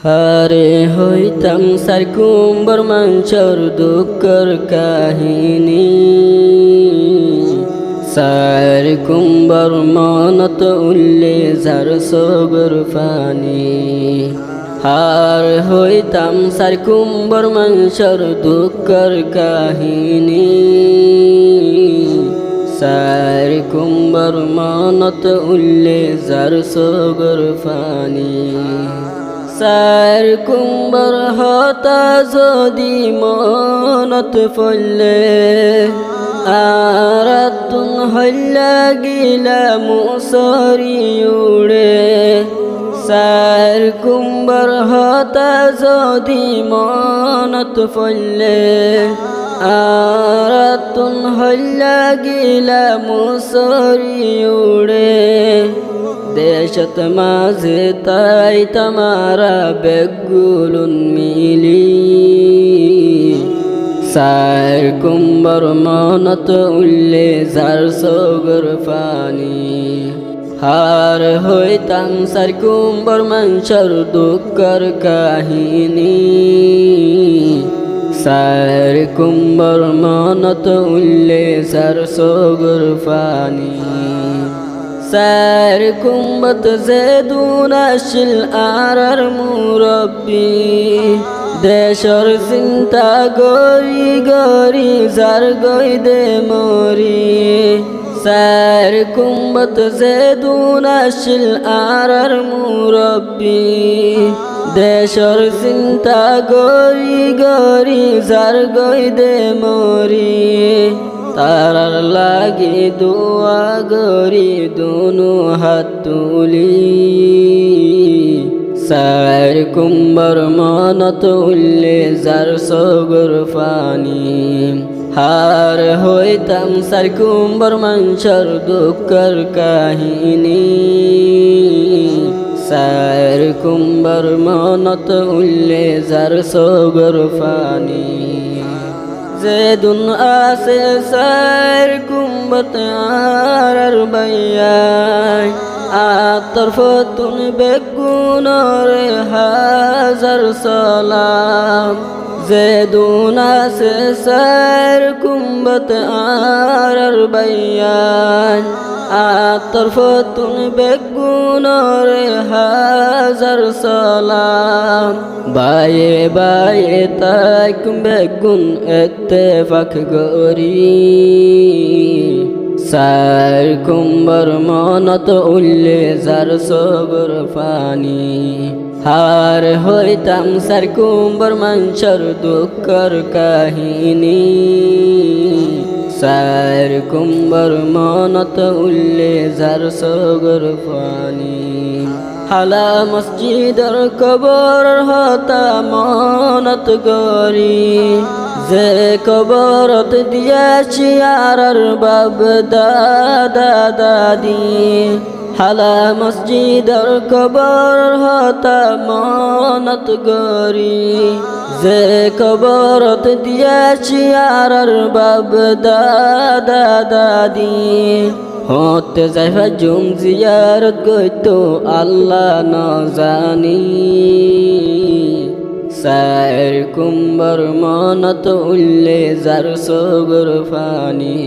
হারে হইতাম সার কুম্বর মাঞ্চর দুঃখর কাহিনী সার কুম্বর মনত উল্লে যার সগর ফানি হার হইতাম সার কুম্বর মাঞ্চর দুঃখর কাহিনী সার কুম্বর মনত উল্লে যার সগর ফানি সার কুম্বর হতা যদি মনত ফলে আরাতুন হল্লা গিলা মুসরি উড়ে সার কুম্বর হতা যদি মনত ফলে আরাতুন হল্লা গিলা মুসরি উড়ে দেশত মাঝে তাই তামারা বেগুলুন মিলি সার কুম্বর মনত উল্লে যার সগর ফানি হার হইতাম সার কুম্বর মাঞ্চর দুঃখর কাহিনী সার কুম্বর মনত উল্লে যার সগর ফানি সার কুম্বত জেদুন আসিল আর মুরব্বী দেশর চিন্তা গরি গরি যার গই দে মরি সার কুম্বত জেদুন আসিল আর মুরব্বী দেশর চিন্তা গরি গরি যার গই দে মরি তারার লাগি দোয়া গরি দুনু হাত তুলি সার কুম্বর মনত উল্লে যার সগর ফানি হার হইতাম সার কুম্বর মাঞ্চর দুঃখর কাহিনী সার কুম্বর মনত উল্লে যার সগর ফানি জেদুন আসে সার কুম্বত আর বাইয়াই আতর ফতুন বেগুনর হাজার সালাম জেদুন আসে সার কুম্বত আর বাইয়াই আতর ফতুন বেগুনর হাজার সালাম বায়ে বায়ে তাক বেগুন ইত্তেফাক গরি সার কুম্বর মনত উল্লে যার সগর ফানি হার হইতাম সার কুম্বর মাঞ্চর দুঃখর কাহিনী সার কুম্বর মনত উল্লে যার সগর ফানি হালা মসজিদর কবর হতা মনত গরি যে কবরত দিয়াছি আর বাব দাদা দাদি হালা মসজিদর কবর হতা মনত গরি যে কবরত দিয়াছি আর বাব দাদা দাদি হতে যাইবা জুম জিয়ারত গইতো আল্লাহ ন জানি সার কুম্বর মনত উল্লে যার সগর ফানি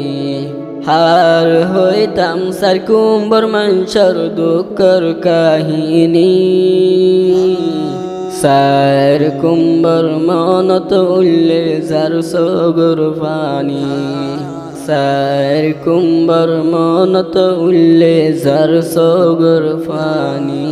হার হইতাম সার কুম্বর মাঞ্চর দুঃখর কাহিনী সার কুম্বর মনত উল্লে যার সগর ফানি সার কুম্বর মনত উল্লে যার সগর ফানি।